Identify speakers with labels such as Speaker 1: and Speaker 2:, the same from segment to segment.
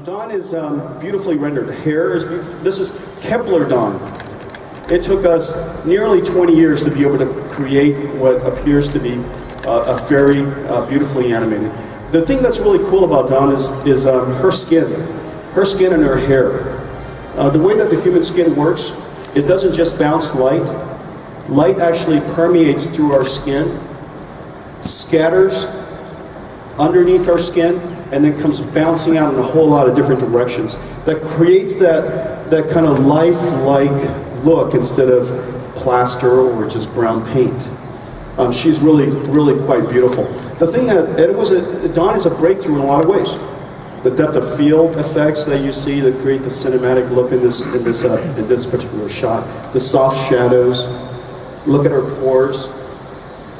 Speaker 1: Dawn is beautifully rendered. Hair is beautiful. This is Kepler Dawn. It took us nearly 20 years to be able to create what appears to be a very beautifully animated. The thing that's really cool about Dawn is her skin and her hair. The way that the human skin works, it doesn't just bounce light. Light actually permeates through our skin, scatters underneath our skin, and then comes bouncing out in a whole lot of different directions. That creates that kind of lifelike look instead of plaster or just brown paint. She's really, really quite beautiful. The thing that Dawn is a breakthrough in a lot of ways. The depth of field effects that you see that create the cinematic look in this particular shot. The soft shadows. Look at her pores.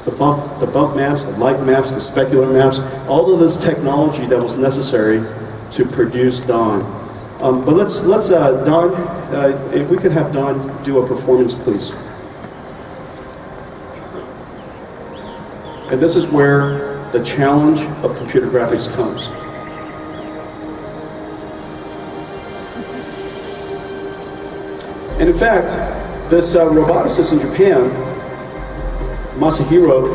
Speaker 1: The bump maps, the light maps, the specular maps, all of this technology that was necessary to produce Dawn. But let's Dawn, if we could have Dawn do a performance, please. And this is where the challenge of computer graphics comes. And in fact, this roboticist in Japan, Masahiro,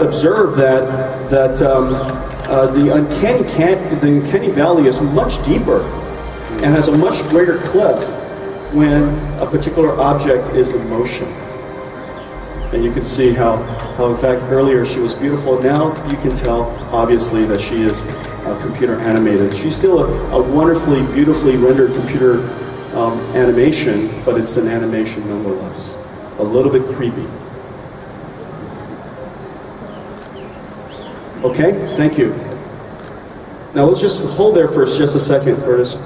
Speaker 1: observed that the uncanny valley is much deeper and has a much greater cliff when a particular object is in motion. And you can see how in fact earlier she was beautiful. Now you can tell obviously that she is computer animated. She's still a wonderfully, beautifully rendered computer animation, but it's an animation nonetheless. A little bit creepy. Okay, thank you. Now let's just hold there for just a second, Curtis.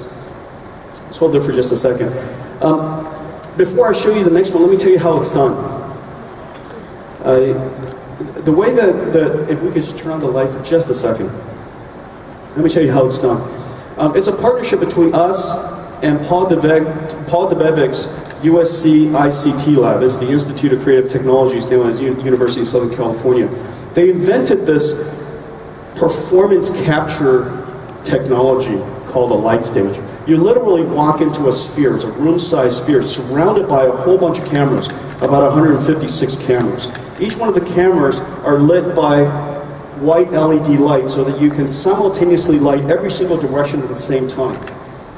Speaker 1: Let's hold there for just a second. Before I show you the next one, let me tell you how it's done. The way that if we could just turn on the light for just a second. Let me tell you how it's done. It's a partnership between us and Paul Debevic's USC ICT Lab. It's the Institute of Creative Technologies down at the University of Southern California. They invented this performance capture technology called a light stage. You literally walk into a sphere, it's a room-sized sphere, surrounded by a whole bunch of cameras, about 156 cameras. Each one of the cameras are lit by white LED lights so that you can simultaneously light every single direction at the same time.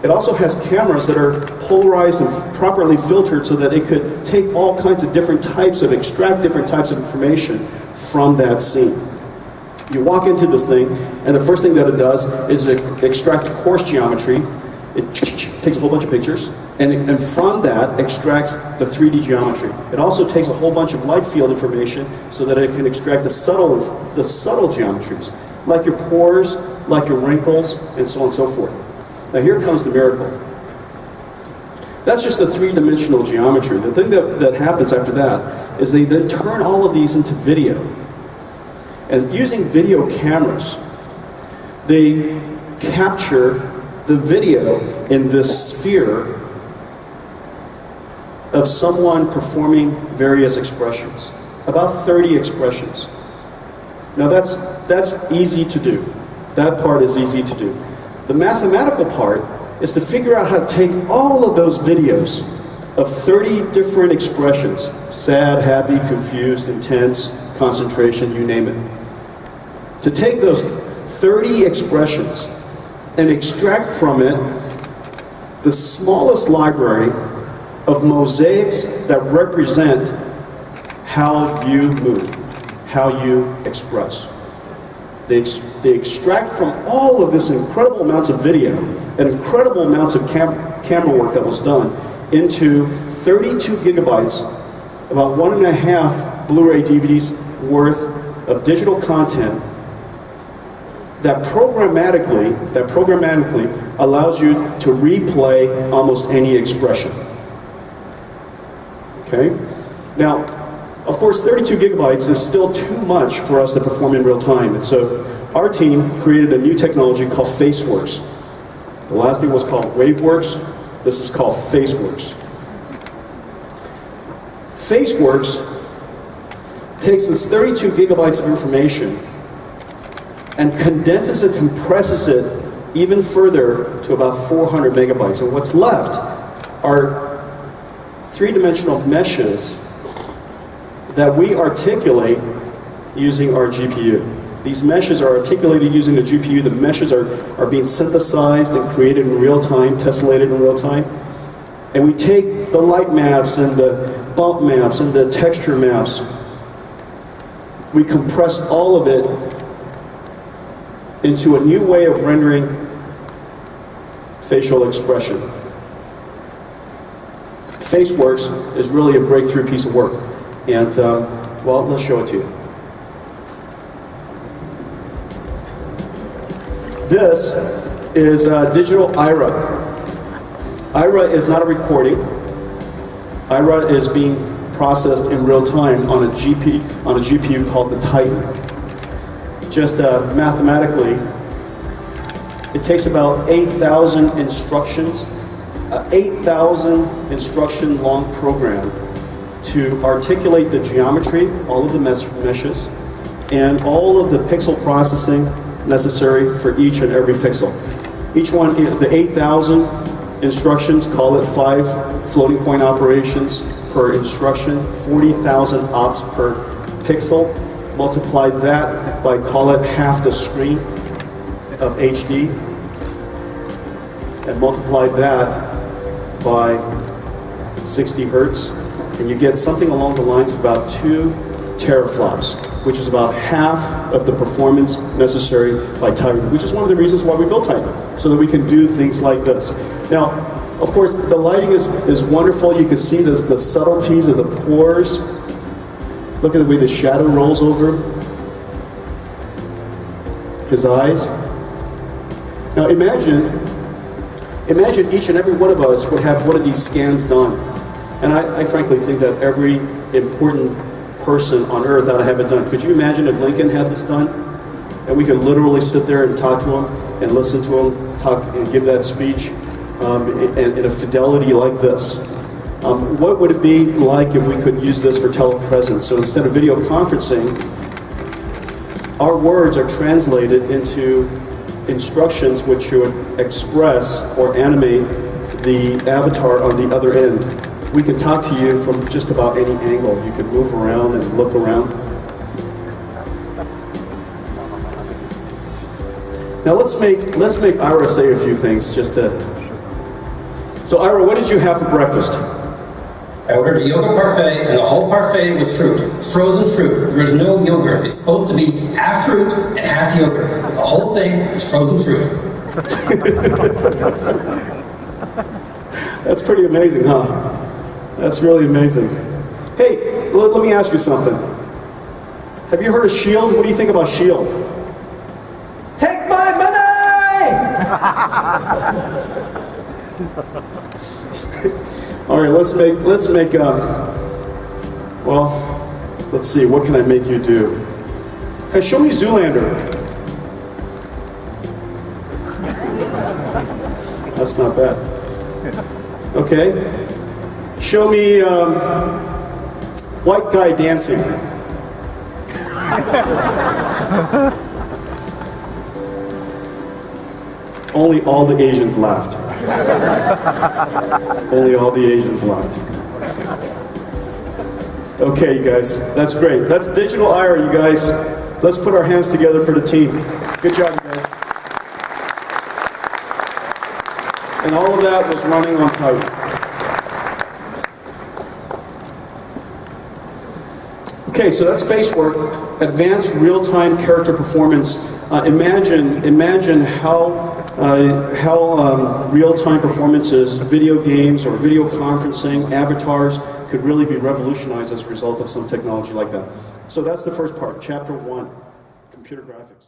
Speaker 1: It also has cameras that are polarized and properly filtered so that it could take all kinds of different types of, extract different types of information from that scene. You walk into this thing, and the first thing that it does is extract coarse geometry. It takes a whole bunch of pictures, and from that extracts the 3D geometry. It also takes a whole bunch of light field information so that it can extract the subtle geometries, like your pores, like your wrinkles, and so on and so forth. Now here comes the miracle. That's just the three-dimensional geometry. The thing that happens after that is they then turn all of these into video. And using video cameras, they capture the video in this sphere of someone performing various expressions. About 30 expressions. Now that's easy to do. That part is easy to do. The mathematical part is to figure out how to take all of those videos of 30 different expressions, sad, happy, confused, intense, concentration, you name it. To take those 30 expressions and extract from it the smallest library of mosaics that represent how you move, how you express. They extract from all of this incredible amounts of video and incredible amounts of camera work that was done into 32 gigabytes, about 1.5 Blu-ray DVDs worth of digital content that programmatically allows you to replay almost any expression. Okay? Now, of course, 32 gigabytes is still too much for us to perform in real time, and so our team created a new technology called Faceworks. The last thing was called Waveworks. This is called Faceworks. Faceworks takes this 32 gigabytes of information and condenses it, compresses it even further to about 400 megabytes. And what's left are three-dimensional meshes that we articulate using our GPU. These meshes are articulated using the GPU. The meshes are being synthesized and created in real time, tessellated in real time. And we take the light maps and the bump maps and the texture maps. We compress all of it into a new way of rendering facial expression. Faceworks is really a breakthrough piece of work. And, well, let's show it to you. This is digital IRA. IRA is not a recording. IRA is being processed in real time on a GPU called the Titan. Just mathematically, it takes about 8,000 instructions, 8,000 instruction long program to articulate the geometry, all of the meshes, and all of the pixel processing necessary for each and every pixel. Each one, the 8,000 instructions, call it 5 floating point operations per instruction, 40,000 ops per pixel. Multiply that by, call it half the screen of HD, and multiply that by 60 hertz, and you get something along the lines of about 2 teraflops, which is about half of the performance necessary by Titan, which is one of the reasons why we built Titan, so that we can do things like this. Now, of course, the lighting is wonderful. You can see the subtleties of the pores. Look at the way the shadow rolls over his eyes. Now imagine each and every one of us would have one of these scans done. And I frankly think that every important person on earth ought to have it done. Could you imagine if Lincoln had this done? And we could literally sit there and talk to him and listen to him talk and give that speech in a fidelity like this. What would it be like if we could use this for telepresence? So instead of video conferencing, our words are translated into instructions which should express or animate the avatar on the other end. We can talk to you from just about any angle. You can move around and look around. Now let's make Ira say a few things just to. So Ira, what did you have for breakfast?
Speaker 2: I ordered a yogurt parfait, and the whole parfait was fruit. Frozen fruit. There was no yogurt. It's supposed to be half fruit and half yogurt. The whole thing is frozen fruit.
Speaker 1: That's pretty amazing, huh? That's really amazing. Hey, let me ask you something. Have you heard of S.H.I.E.L.D.? What do you think about S.H.I.E.L.D.?
Speaker 3: Take my money!
Speaker 1: All right, let's make well, let's see, what can I make you do? Hey, show me Zoolander. That's not bad. Okay. Show me white guy dancing. Only all the Asians laughed. Only all the Asians laughed. Okay, you guys, that's great. That's digital IRA, you guys. Let's put our hands together for the team. Good job, you guys. And all of that was running on Titan. Okay, so that's Facework, advanced real-time character performance. Imagine how real-time performances, video games or video conferencing, avatars could really be revolutionized as a result of some technology like that. So that's the first part, chapter 1, computer graphics.